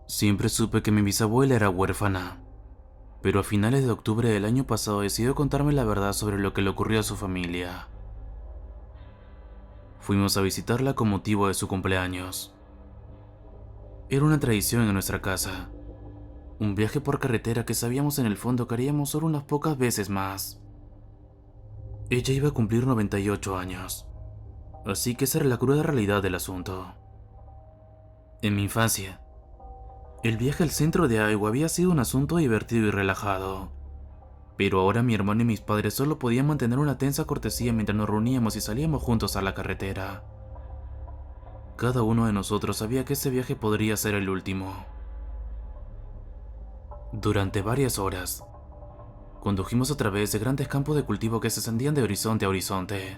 Siempre supe que mi bisabuela era huérfana, pero a finales de octubre del año pasado decidió contarme la verdad sobre lo que le ocurrió a su familia. Fuimos a visitarla con motivo de su cumpleaños. Era una tradición en nuestra casa, un viaje por carretera que sabíamos en el fondo que haríamos solo unas pocas veces más. Ella iba a cumplir 98 años, así que esa era la cruda realidad del asunto. En mi infancia, el viaje al centro de Iowa había sido un asunto divertido y relajado. Pero ahora mi hermano y mis padres solo podían mantener una tensa cortesía mientras nos reuníamos y salíamos juntos a la carretera. Cada uno de nosotros sabía que ese viaje podría ser el último. Durante varias horas, condujimos a través de grandes campos de cultivo que se extendían de horizonte a horizonte.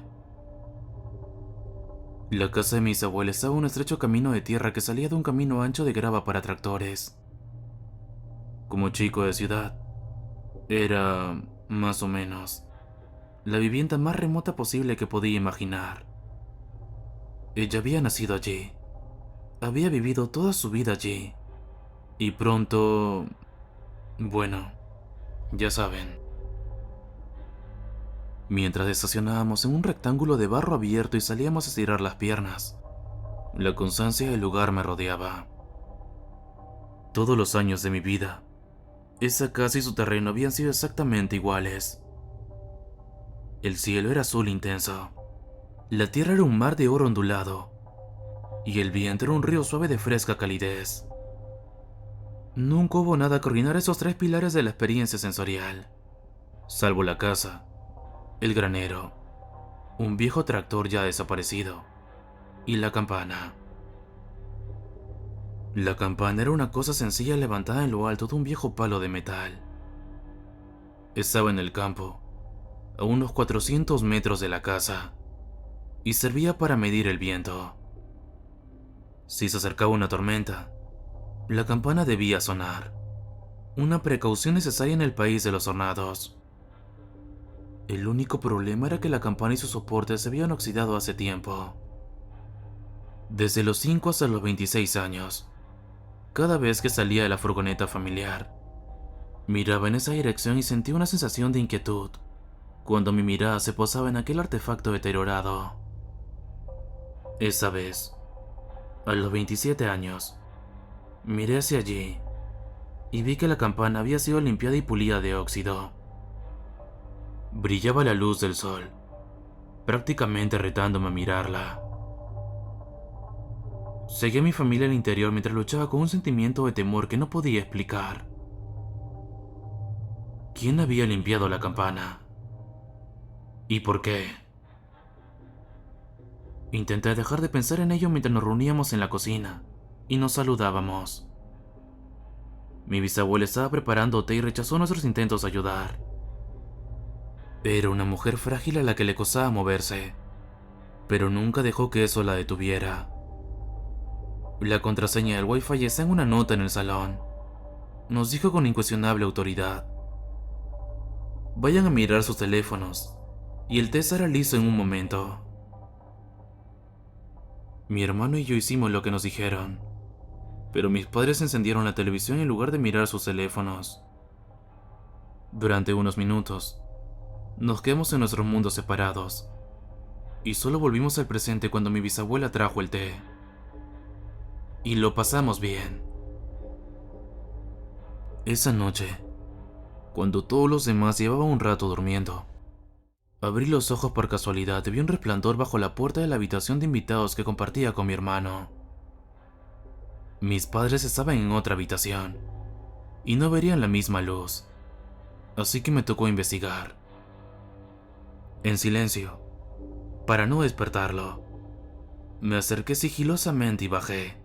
La casa de mis abuelos estaba en un estrecho camino de tierra que salía de un camino ancho de grava para tractores. Como chico de ciudad, era, más o menos, la vivienda más remota posible que podía imaginar. Ella había nacido allí, había vivido toda su vida allí, y pronto... bueno, ya saben. Mientras estacionábamos en un rectángulo de barro abierto y salíamos a estirar las piernas, la constancia del lugar me rodeaba. Todos los años de mi vida, esa casa y su terreno habían sido exactamente iguales. El cielo era azul intenso, la tierra era un mar de oro ondulado, y el viento era un río suave de fresca calidez. Nunca hubo nada que arruinar esos tres pilares de la experiencia sensorial, salvo la casa, el granero, un viejo tractor ya desaparecido, y la campana. La campana era una cosa sencilla levantada en lo alto de un viejo palo de metal. Estaba en el campo, a unos 400 metros de la casa, y servía para medir el viento. Si se acercaba una tormenta, la campana debía sonar, una precaución necesaria en el país de los tornados. El único problema era que la campana y sus soportes se habían oxidado hace tiempo. Desde los 5 hasta los 26 años, cada vez que salía de la furgoneta familiar, miraba en esa dirección y sentía una sensación de inquietud cuando mi mirada se posaba en aquel artefacto deteriorado. Esa vez, a los 27 años, miré hacia allí y vi que la campana había sido limpiada y pulida de óxido. Brillaba a la luz del sol, prácticamente retándome a mirarla. Seguí a mi familia al interior mientras luchaba con un sentimiento de temor que no podía explicar. ¿Quién había limpiado la campana? ¿Y por qué? Intenté dejar de pensar en ello mientras nos reuníamos en la cocina y nos saludábamos. Mi bisabuela estaba preparando té y rechazó nuestros intentos de ayudar. Era una mujer frágil a la que le costaba moverse, pero nunca dejó que eso la detuviera. La contraseña del Wi-Fi está en una nota en el salón, nos dijo con incuestionable autoridad. Vayan a mirar sus teléfonos, y el té estará listo en un momento. Mi hermano y yo hicimos lo que nos dijeron, pero mis padres encendieron la televisión en lugar de mirar sus teléfonos. Durante unos minutos, nos quedamos en nuestros mundos separados, y solo volvimos al presente cuando mi bisabuela trajo el té. Y lo pasamos bien. Esa noche, cuando todos los demás llevaban un rato durmiendo, abrí los ojos por casualidad y vi un resplandor bajo la puerta de la habitación de invitados que compartía con mi hermano. Mis padres estaban en otra habitación, y no verían la misma luz, así que me tocó investigar. En silencio, para no despertarlo, me acerqué sigilosamente y bajé,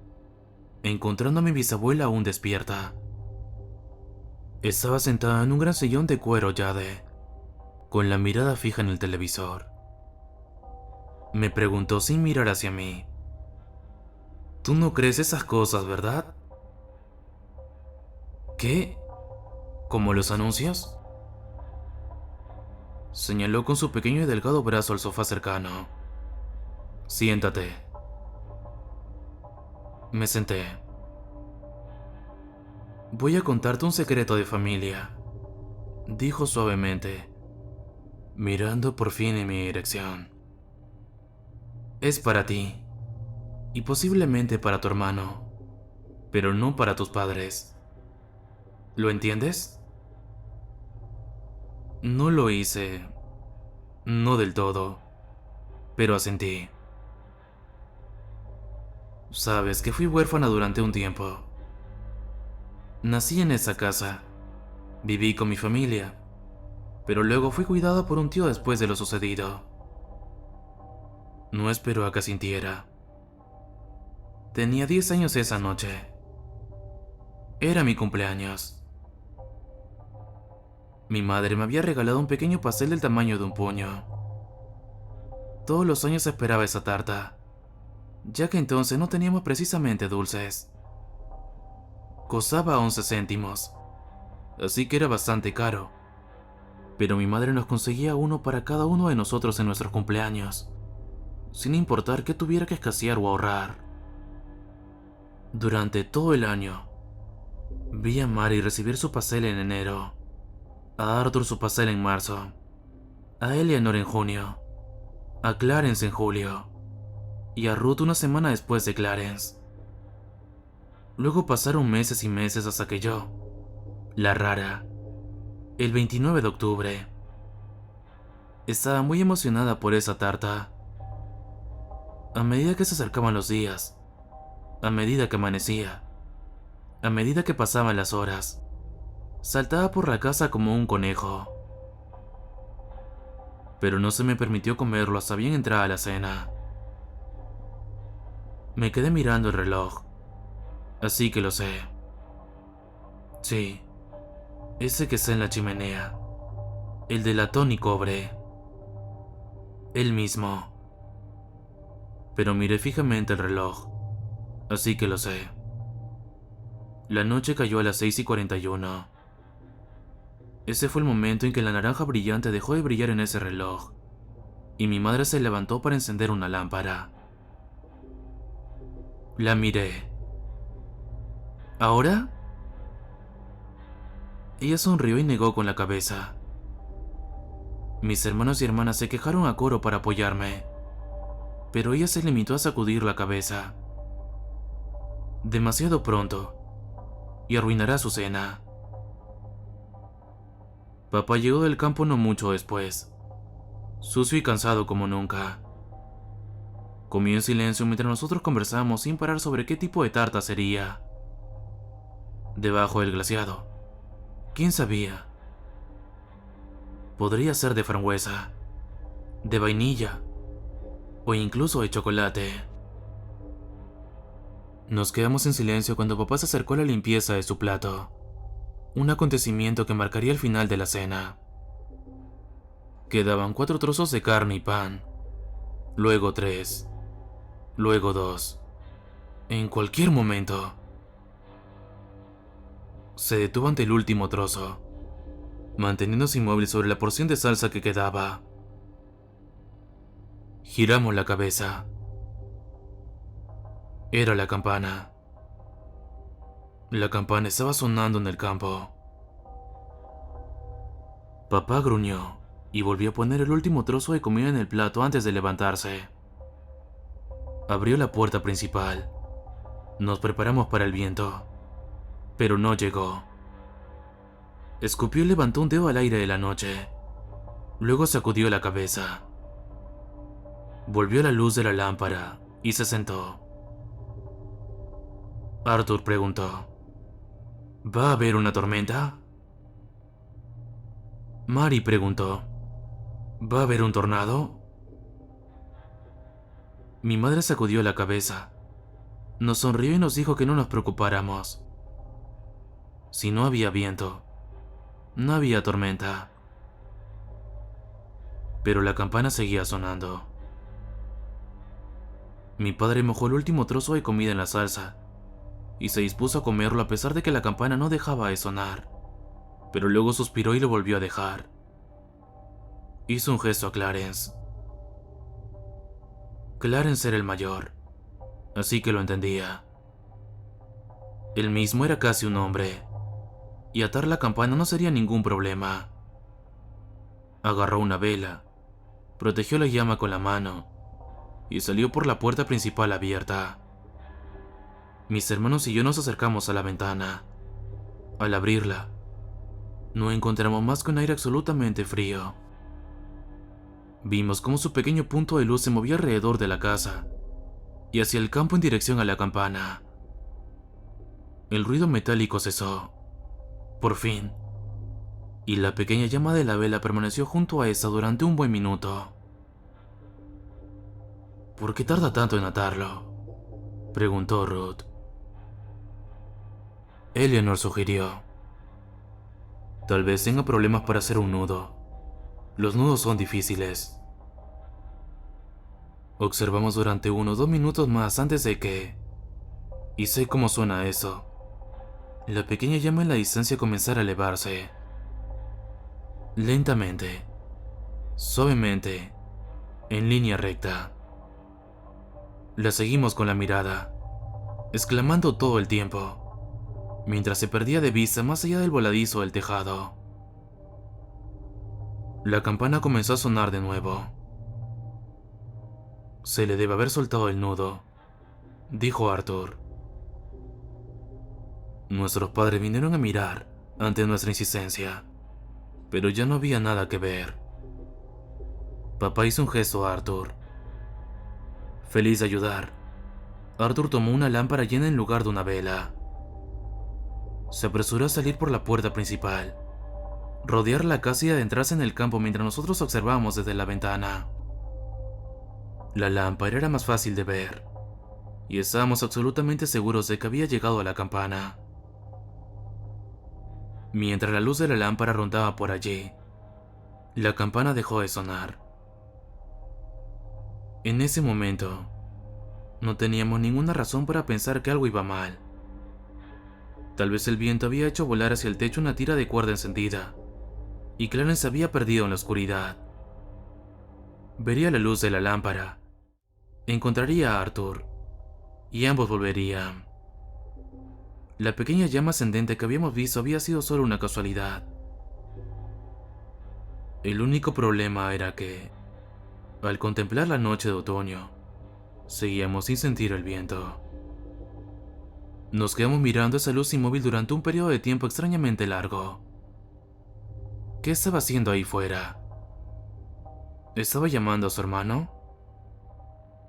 encontrando a mi bisabuela aún despierta. Estaba sentada en un gran sillón de cuero jade, con la mirada fija en el televisor. Me preguntó sin mirar hacia mí: «Tú no crees esas cosas, ¿verdad?» «¿Qué? ¿Como los anuncios?», señaló con su pequeño y delgado brazo al sofá cercano. «Siéntate». Me senté. Voy a contarte un secreto de familia, dijo suavemente, mirando por fin en mi dirección. Es para ti, y posiblemente para tu hermano, pero no para tus padres. ¿Lo entiendes? No lo hice, no del todo, pero asentí. Sabes que fui huérfana durante un tiempo. Nací en esa casa, viví con mi familia, pero luego fui cuidada por un tío después de lo sucedido. No esperó a que sintiera. Tenía 10 años esa noche. Era mi cumpleaños. Mi madre me había regalado un pequeño pastel del tamaño de un puño. Todos los años esperaba esa tarta, ya que entonces no teníamos precisamente dulces. Costaba 11 céntimos, así que era bastante caro. Pero mi madre nos conseguía uno para cada uno de nosotros en nuestros cumpleaños, sin importar que tuviera que escasear o ahorrar. Durante todo el año, vi a Mary recibir su pastel en enero, a Arthur su pastel en marzo, a Eleanor en junio, a Clarence en julio, y a Ruth una semana después de Clarence. Luego pasaron meses y meses hasta que yo, la rara, el 29 de octubre, estaba muy emocionada por esa tarta. A medida que se acercaban los días, a medida que amanecía, a medida que pasaban las horas, saltaba por la casa como un conejo. Pero no se me permitió comerlo hasta bien entrada la cena. Me quedé mirando el reloj, así que lo sé. Sí, ese que está en la chimenea, el de latón y cobre. El mismo. Pero miré fijamente el reloj, así que lo sé. La noche cayó a las 6:41. Ese fue el momento en que la naranja brillante dejó de brillar en ese reloj, y mi madre se levantó para encender una lámpara. La miré. ¿Ahora? Ella sonrió y negó con la cabeza. Mis hermanos y hermanas se quejaron a coro para apoyarme, pero ella se limitó a sacudir la cabeza. Demasiado pronto, y arruinará su cena. Papá llegó del campo no mucho después, sucio y cansado como nunca. Comió en silencio mientras nosotros conversábamos sin parar sobre qué tipo de tarta sería. Debajo del glaseado, ¿quién sabía? Podría ser de frambuesa, de vainilla o incluso de chocolate. Nos quedamos en silencio cuando papá se acercó a la limpieza de su plato, un acontecimiento que marcaría el final de la cena. Quedaban 4 trozos de carne y pan, luego 3, luego 2. En cualquier momento. Se detuvo ante el último trozo, manteniéndose inmóvil sobre la porción de salsa que quedaba. Giramos la cabeza. Era la campana. La campana estaba sonando en el campo. Papá gruñó y volvió a poner el último trozo de comida en el plato antes de levantarse. Abrió la puerta principal. Nos preparamos para el viento, pero no llegó. Escupió y levantó un dedo al aire de la noche. Luego sacudió la cabeza. Volvió a la luz de la lámpara y se sentó. Arthur preguntó: ¿Va a haber una tormenta? Mary preguntó: ¿Va a haber un tornado? Mi madre sacudió la cabeza. Nos sonrió y nos dijo que no nos preocupáramos. Si no había viento, no había tormenta. Pero la campana seguía sonando. Mi padre mojó el último trozo de comida en la salsa y se dispuso a comerlo a pesar de que la campana no dejaba de sonar. Pero luego suspiró y lo volvió a dejar. Hizo un gesto a Clarence. Clarence era el mayor, así que lo entendía. Él mismo era casi un hombre, y atar la campana no sería ningún problema. Agarró una vela, protegió la llama con la mano y salió por la puerta principal abierta. Mis hermanos y yo nos acercamos a la ventana. Al abrirla, no encontramos más que un aire absolutamente frío. Vimos cómo su pequeño punto de luz se movía alrededor de la casa y hacia el campo en dirección a la campana. El ruido metálico cesó, por fin, y la pequeña llama de la vela permaneció junto a esa durante un buen minuto. ¿Por qué tarda tanto en atarlo?, preguntó Ruth. Eleanor sugirió. Tal vez tenga problemas para hacer un nudo. Los nudos son difíciles. Observamos durante 1 o 2 minutos más antes de que... Y sé cómo suena eso. La pequeña llama en la distancia comenzara a elevarse. Lentamente, suavemente, en línea recta. La seguimos con la mirada, exclamando todo el tiempo, mientras se perdía de vista más allá del voladizo del tejado. La campana comenzó a sonar de nuevo. Se le debe haber soltado el nudo, dijo Arthur. Nuestros padres vinieron a mirar ante nuestra insistencia, pero ya no había nada que ver. Papá hizo un gesto a Arthur. Feliz de ayudar, Arthur tomó una lámpara llena en lugar de una vela. Se apresuró a salir por la puerta principal, rodear la casa y adentrarse en el campo mientras nosotros observábamos desde la ventana. La lámpara era más fácil de ver, y estábamos absolutamente seguros de que había llegado a la campana. Mientras la luz de la lámpara rondaba por allí, la campana dejó de sonar. En ese momento, no teníamos ninguna razón para pensar que algo iba mal. Tal vez el viento había hecho volar hacia el techo una tira de cuerda encendida, y Clarence se había perdido en la oscuridad. Vería la luz de la lámpara, encontraría a Arthur, y ambos volverían. La pequeña llama ascendente que habíamos visto había sido solo una casualidad. El único problema era que, al contemplar la noche de otoño, seguíamos sin sentir el viento. Nos quedamos mirando esa luz inmóvil durante un periodo de tiempo extrañamente largo. ¿Qué estaba haciendo ahí fuera? ¿Estaba llamando a su hermano?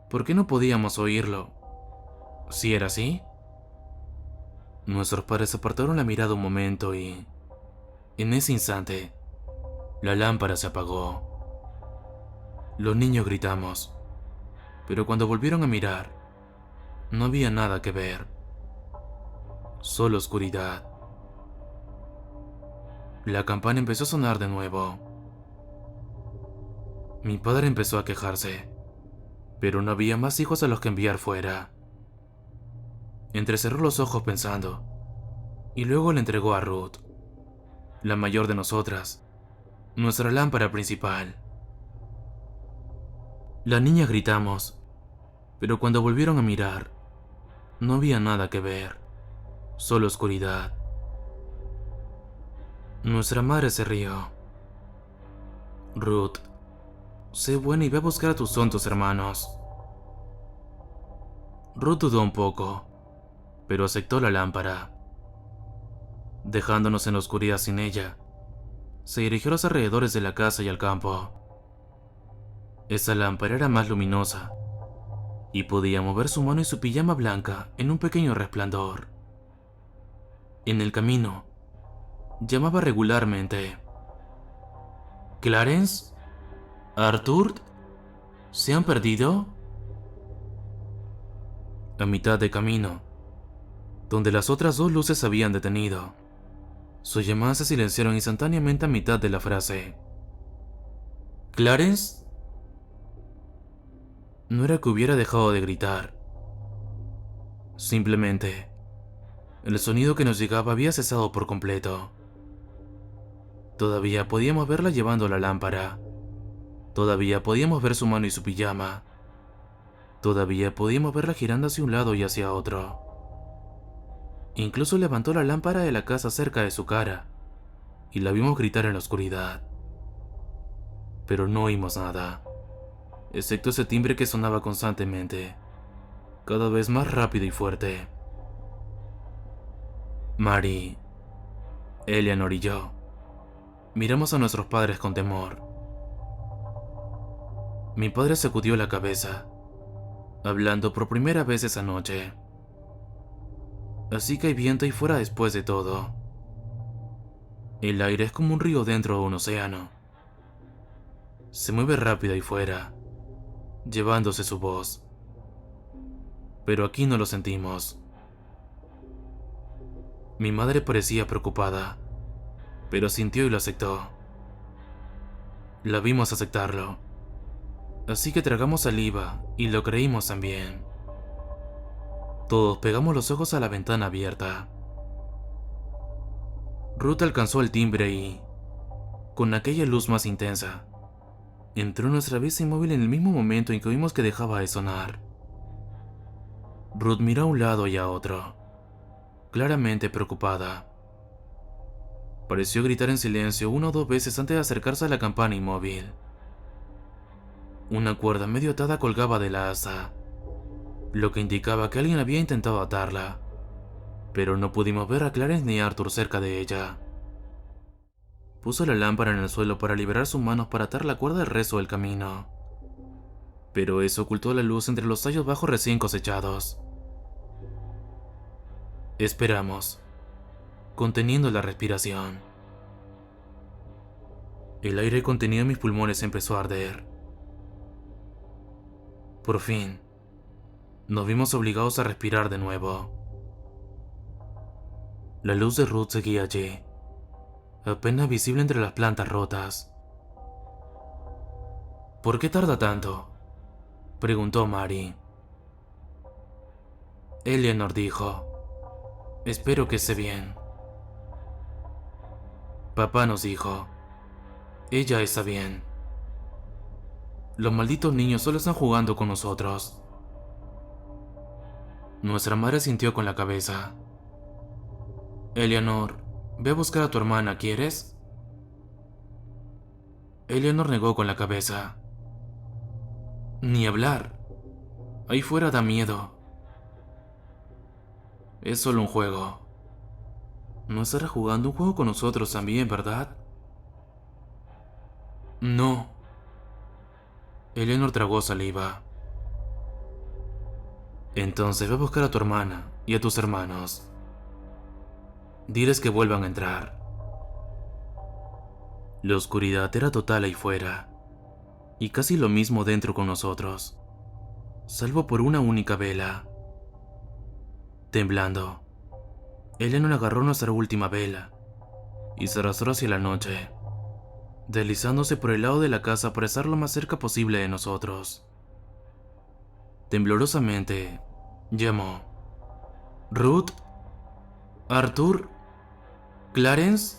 ¿Por qué no podíamos oírlo? ¿Si era así? Nuestros padres apartaron la mirada un momento y, en ese instante, la lámpara se apagó. Los niños gritamos, pero cuando volvieron a mirar, no había nada que ver. Solo oscuridad. La campana empezó a sonar de nuevo. Mi padre empezó a quejarse, pero no había más hijos a los que enviar fuera. Entrecerró los ojos pensando, y luego le entregó a Ruth, la mayor de nosotras, nuestra lámpara principal. Las niñas gritamos, pero cuando volvieron a mirar, no había nada que ver, solo oscuridad. Nuestra madre se rió. Ruth, sé buena y ve a buscar a tus tontos hermanos. Ruth dudó un poco, pero aceptó la lámpara. Dejándonos en la oscuridad sin ella, se dirigió a los alrededores de la casa y al campo. Esa lámpara era más luminosa, y podía mover su mano y su pijama blanca en un pequeño resplandor. En el camino, llamaba regularmente. ¿Clarence? ¿Arthur? ¿Se han perdido? A mitad de camino, donde las otras dos luces se habían detenido, sus llamadas se silenciaron instantáneamente a mitad de la frase. ¿Clarence? No era que hubiera dejado de gritar. Simplemente, el sonido que nos llegaba había cesado por completo. Todavía podíamos verla llevando la lámpara. Todavía podíamos ver su mano y su pijama. Todavía podíamos verla girando hacia un lado y hacia otro. Incluso levantó la lámpara de la casa cerca de su cara y la vimos gritar en la oscuridad. Pero no oímos nada, excepto ese timbre que sonaba constantemente, cada vez más rápido y fuerte. Mary, Eleanor y yo miramos a nuestros padres con temor. Mi padre sacudió la cabeza, hablando por primera vez esa noche. Así que hay viento ahí fuera después de todo. El aire es como un río dentro de un océano. Se mueve rápido ahí fuera, llevándose su voz. Pero aquí no lo sentimos. Mi madre parecía preocupada, pero sintió y lo aceptó. La vimos aceptarlo. Así que tragamos saliva y lo creímos también. Todos pegamos los ojos a la ventana abierta. Ruth alcanzó el timbre y, con aquella luz más intensa, entró en nuestra vista inmóvil en el mismo momento en que oímos que dejaba de sonar. Ruth miró a un lado y a otro, claramente preocupada. Pareció gritar en silencio una o dos veces antes de acercarse a la campana inmóvil. Una cuerda medio atada colgaba de la asa, lo que indicaba que alguien había intentado atarla, pero no pudimos ver a Clarence ni a Arthur cerca de ella. Puso la lámpara en el suelo para liberar sus manos para atar la cuerda el resto del camino, pero eso ocultó la luz entre los tallos bajos recién cosechados. Esperamos, conteniendo la respiración. El aire contenido en mis pulmones empezó a arder. Por fin, nos vimos obligados a respirar de nuevo. La luz de Ruth seguía allí, apenas visible entre las plantas rotas. ¿Por qué tarda tanto?, preguntó Mary. Eleanor dijo: espero que esté bien. Papá nos dijo: ella está bien. Los malditos niños solo están jugando con nosotros. Nuestra madre sintió con la cabeza. Eleanor, ve a buscar a tu hermana, ¿quieres? Eleanor negó con la cabeza. Ni hablar. Ahí fuera da miedo. Es solo un juego. No estará jugando un juego con nosotros también, ¿verdad? No. Eleanor tragó saliva. Entonces ve a buscar a tu hermana y a tus hermanos. Diles que vuelvan a entrar. La oscuridad era total ahí fuera, y casi lo mismo dentro con nosotros, salvo por una única vela. Temblando, Eleanor agarró nuestra última vela y se arrastró hacia la noche, deslizándose por el lado de la casa para estar lo más cerca posible de nosotros. Temblorosamente, llamó: ¿Ruth? ¿Arthur? ¿Clarence?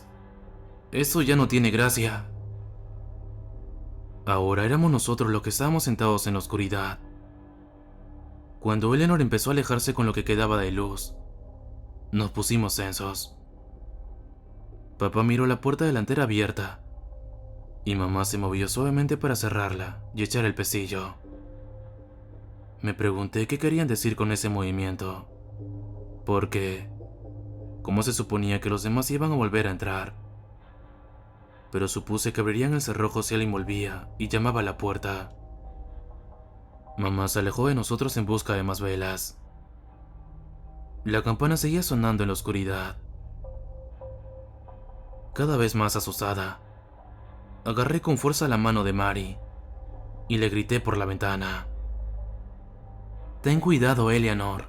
Eso ya no tiene gracia. Ahora éramos nosotros los que estábamos sentados en la oscuridad. Cuando Eleanor empezó a alejarse con lo que quedaba de luz, nos pusimos tensos. Papá miró la puerta delantera abierta y mamá se movió suavemente para cerrarla y echar el pestillo. Me pregunté qué querían decir con ese movimiento, porque ¿cómo se suponía que los demás iban a volver a entrar? Pero supuse que abrirían el cerrojo si alguien volvía y llamaba a la puerta. Mamá se alejó de nosotros en busca de más velas. La campana seguía sonando en la oscuridad. Cada vez más asustada, agarré con fuerza la mano de Mary y le grité por la ventana: «Ten cuidado, Eleanor».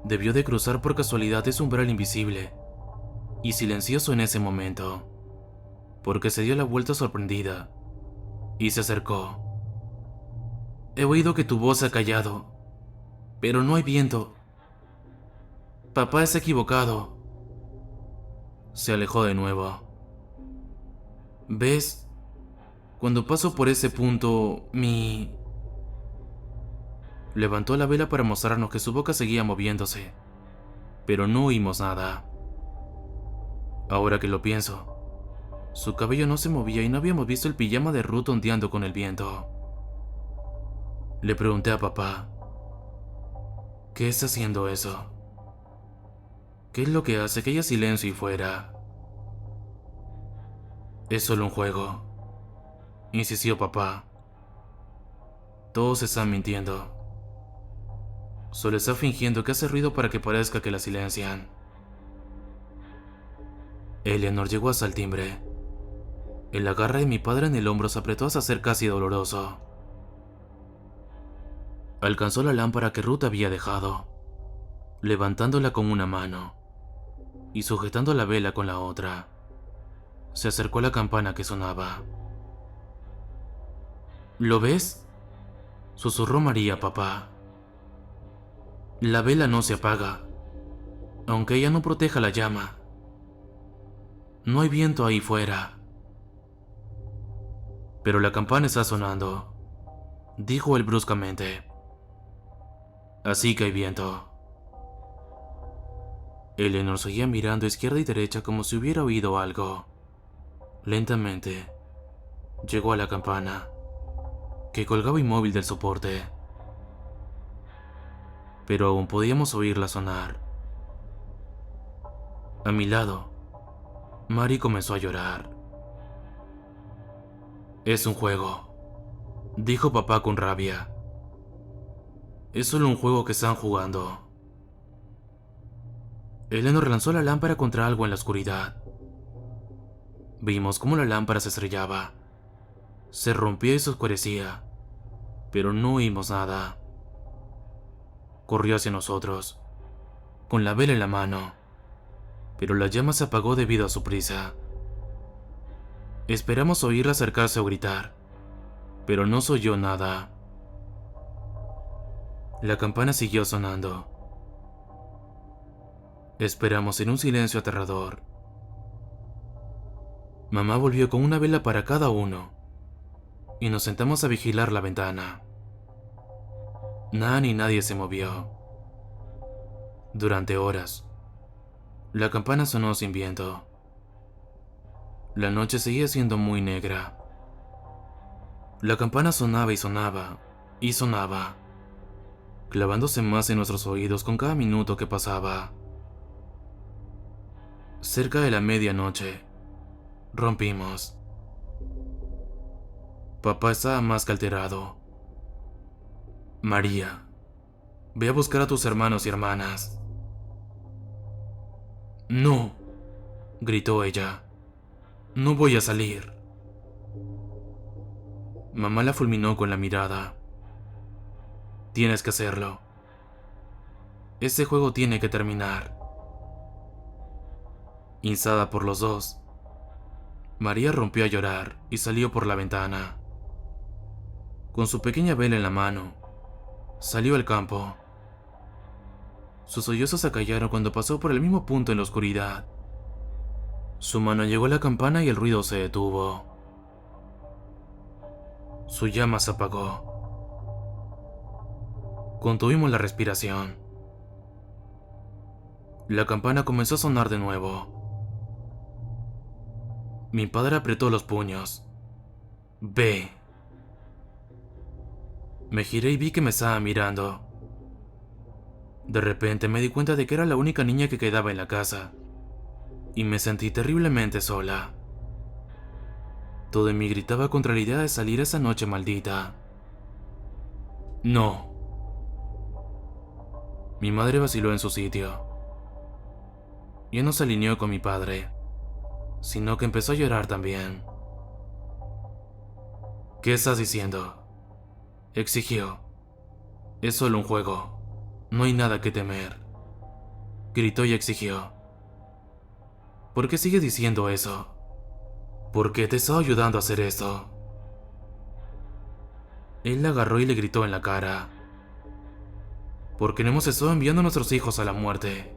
Debió de cruzar por casualidad ese umbral invisible y silencioso en ese momento, porque se dio la vuelta sorprendida y se acercó. «He oído que tu voz se ha callado, pero no hay viento. Papá es equivocado». Se alejó de nuevo. «¿Ves? Cuando paso por ese punto, Levantó la vela para mostrarnos que su boca seguía moviéndose, pero no oímos nada. Ahora que lo pienso, su cabello no se movía y no habíamos visto el pijama de Ruth ondeando con el viento. Le pregunté a papá, ¿qué está haciendo eso? ¿Qué es lo que hace que haya silencio y fuera? Es solo un juego, insistió papá. Todos están mintiendo. Solo está fingiendo que hace ruido para que parezca que la silencian. Eleanor llegó hasta el timbre. El agarre de mi padre en el hombro se apretó hasta ser casi doloroso. Alcanzó la lámpara que Ruth había dejado, levantándola con una mano y sujetando la vela con la otra. Se acercó a la campana que sonaba. ¿Lo ves?, susurró María a papá. La vela no se apaga, aunque ella no proteja la llama. No hay viento ahí fuera. Pero la campana está sonando, dijo él bruscamente. Así que hay viento. Eleanor seguía mirando a izquierda y derecha como si hubiera oído algo. Lentamente, llegó a la campana, que colgaba inmóvil del soporte. Pero aún podíamos oírla sonar. A mi lado, Mary comenzó a llorar. Es un juego, dijo papá con rabia. Es solo un juego que están jugando. Eleanor lanzó la lámpara contra algo en la oscuridad. Vimos cómo la lámpara se estrellaba. Se rompía y se oscurecía, pero no oímos nada. Corrió hacia nosotros, con la vela en la mano, pero la llama se apagó debido a su prisa. Esperamos oírla acercarse o gritar, pero no se oyó nada. La campana siguió sonando. Esperamos en un silencio aterrador. Mamá volvió con una vela para cada uno, y nos sentamos a vigilar la ventana. Nada ni nadie se movió. Durante horas, la campana sonó sin viento. La noche seguía siendo muy negra. La campana sonaba y sonaba, y sonaba, clavándose más en nuestros oídos con cada minuto que pasaba. Cerca de la medianoche, rompimos. Papá estaba más que alterado. María, ve a buscar a tus hermanos y hermanas. No, gritó ella. No voy a salir. Mamá la fulminó con la mirada. Tienes que hacerlo. Este juego tiene que terminar. Instada por los dos, María rompió a llorar y salió por la ventana. Con su pequeña vela en la mano, salió al campo. Sus sollozos se callaron cuando pasó por el mismo punto en la oscuridad. Su mano llegó a la campana y el ruido se detuvo. Su llama se apagó. Contuvimos la respiración. La campana comenzó a sonar de nuevo. Mi padre apretó los puños. Ve. Me giré y vi que me estaba mirando. De repente me di cuenta de que era la única niña que quedaba en la casa, y me sentí terriblemente sola. Todo en mí gritaba contra la idea de salir esa noche maldita. No. Mi madre vaciló en su sitio. Ya no se alineó con mi padre, sino que empezó a llorar también. ¿Qué estás diciendo?, exigió. Es solo un juego. No hay nada que temer. Gritó y exigió. ¿Por qué sigues diciendo eso? ¿Por qué te estaba ayudando a hacer esto? Él la agarró y le gritó en la cara. Porque no hemos estado enviando a nuestros hijos a la muerte.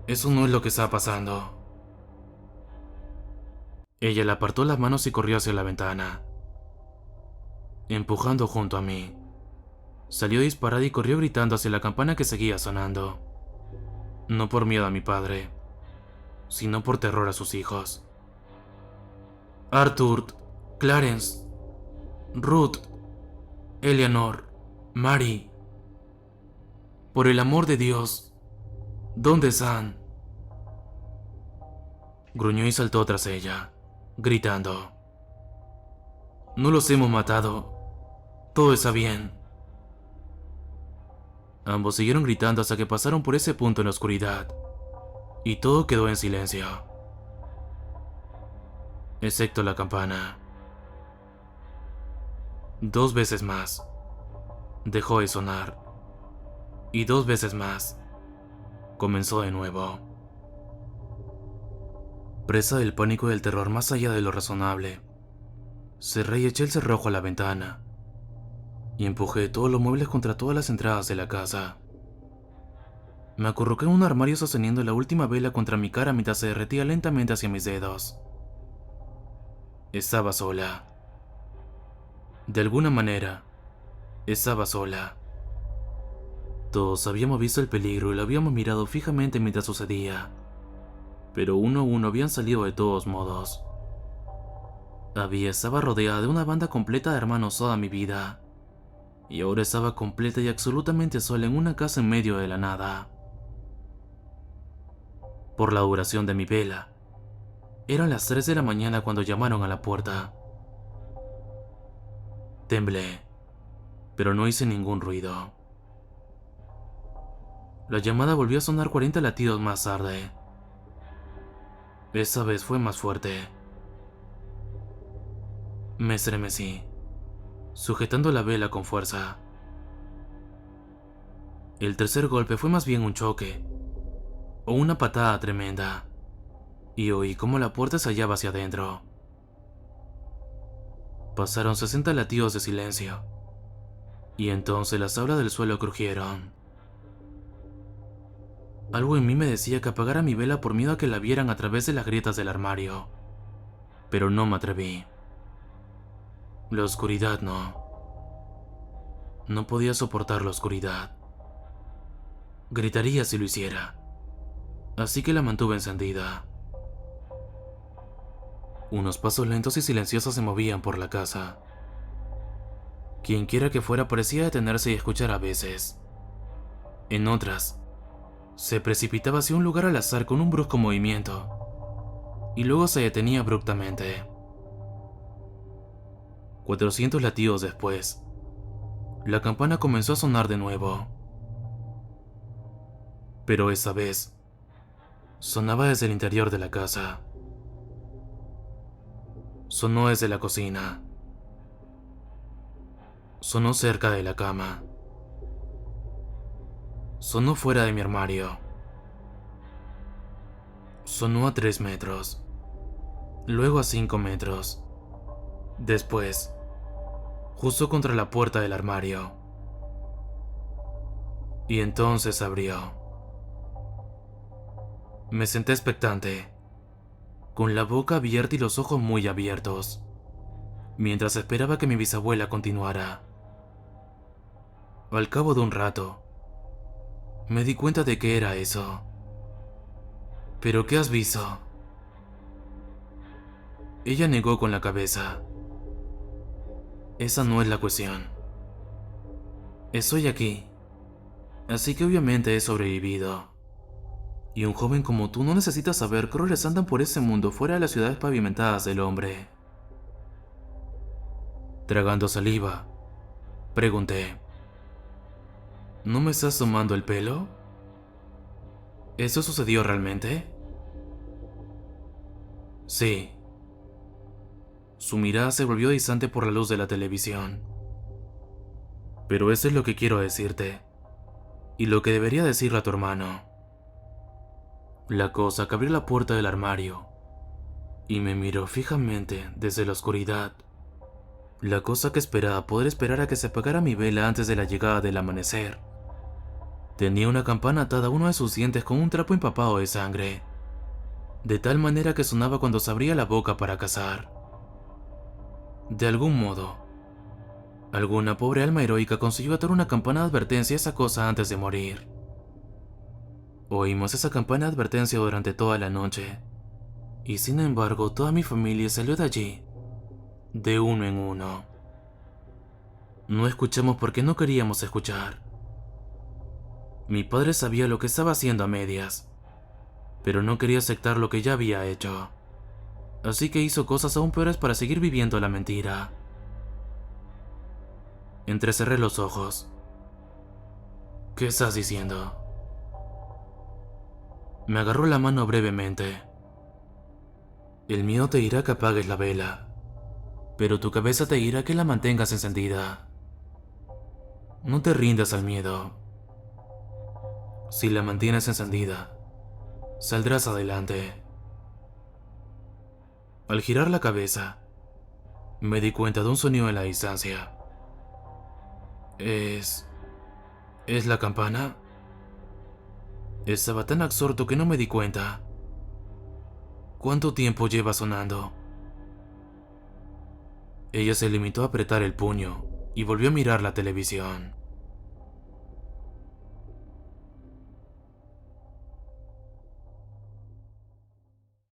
Eso no es lo que está pasando. Ella le apartó las manos y corrió hacia la ventana, empujando junto a mí. Salió disparada y corrió gritando hacia la campana que seguía sonando. No por miedo a mi padre, sino por terror a sus hijos. Arthur, Clarence, Ruth, Eleanor, Mary. Por el amor de Dios, ¿dónde están? Gruñó y saltó tras ella, gritando. No los hemos matado. Todo está bien. Ambos siguieron gritando hasta que pasaron por ese punto en la oscuridad, y todo quedó en silencio, excepto la campana. 2 veces más dejó de sonar, y 2 veces más comenzó de nuevo. Presa del pánico y del terror más allá de lo razonable, cerré y eché el cerrojo a la ventana y empujé todos los muebles contra todas las entradas de la casa. Me acurruqué en un armario sosteniendo la última vela contra mi cara mientras se derretía lentamente hacia mis dedos. Estaba sola. De alguna manera, estaba sola. Todos habíamos visto el peligro y lo habíamos mirado fijamente mientras sucedía, pero uno a uno habían salido de todos modos. Estaba rodeada de una banda completa de hermanos toda mi vida, y ahora estaba completa y absolutamente sola en una casa en medio de la nada. Por la duración de mi vela, eran las 3 de la mañana cuando llamaron a la puerta. Temblé, pero no hice ningún ruido. La llamada volvió a sonar 40 latidos más tarde. Esa vez fue más fuerte. Me estremecí, sujetando la vela con fuerza. El tercer golpe fue más bien un choque, o una patada tremenda, y oí cómo la puerta se hallaba hacia adentro. Pasaron 60 latidos de silencio, y entonces las tablas del suelo crujieron. Algo en mí me decía que apagara mi vela por miedo a que la vieran a través de las grietas del armario, pero no me atreví. La oscuridad no. No podía soportar la oscuridad. Gritaría si lo hiciera, así que la mantuve encendida. Unos pasos lentos y silenciosos se movían por la casa. Quienquiera que fuera parecía detenerse y escuchar a veces. En otras, se precipitaba hacia un lugar al azar con un brusco movimiento, y luego se detenía abruptamente. 400 latidos después, la campana comenzó a sonar de nuevo. Pero esa vez, sonaba desde el interior de la casa. Sonó desde la cocina. Sonó cerca de la cama. Sonó fuera de mi armario. Sonó a 3 metros. Luego a 5 metros. Después, justo contra la puerta del armario. Y entonces abrió. Me senté expectante, con la boca abierta y los ojos muy abiertos, mientras esperaba que mi bisabuela continuara. Al cabo de un rato, me di cuenta de que era eso. ¿Pero qué has visto? Ella negó con la cabeza. Esa no es la cuestión. Estoy aquí, así que obviamente he sobrevivido. Y un joven como tú no necesita saber qué horrores andan por ese mundo fuera de las ciudades pavimentadas del hombre. Tragando saliva, pregunté. ¿No me estás tomando el pelo? ¿Eso sucedió realmente? Sí. Su mirada se volvió distante por la luz de la televisión. Pero eso es lo que quiero decirte, y lo que debería decirle a tu hermano. La cosa que abrió la puerta del armario y me miró fijamente desde la oscuridad. La cosa que esperaba poder esperar a que se apagara mi vela antes de la llegada del amanecer. Tenía una campana atada a uno de sus dientes con un trapo empapado de sangre, de tal manera que sonaba cuando se abría la boca para cazar. De algún modo, Alguna pobre alma heroica consiguió atar una campana de advertencia a esa cosa antes de morir. Oímos esa campana de advertencia durante toda la noche, y sin embargo toda mi familia salió de allí, de uno en uno. No escuchamos porque no queríamos escuchar. Mi padre sabía lo que estaba haciendo a medias, pero no quería aceptar lo que ya había hecho. Así que hizo cosas aún peores para seguir viviendo la mentira. Entrecerré los ojos. ¿Qué estás diciendo? Me agarró la mano brevemente. El miedo te dirá que apagues la vela, pero tu cabeza te dirá que la mantengas encendida. No te rindas al miedo. Si la mantienes encendida, saldrás adelante. Al girar la cabeza, me di cuenta de un sonido en la distancia. ¿Es la campana? Estaba tan absorto que no me di cuenta. ¿Cuánto tiempo lleva sonando? Ella se limitó a apretar el puño y volvió a mirar la televisión.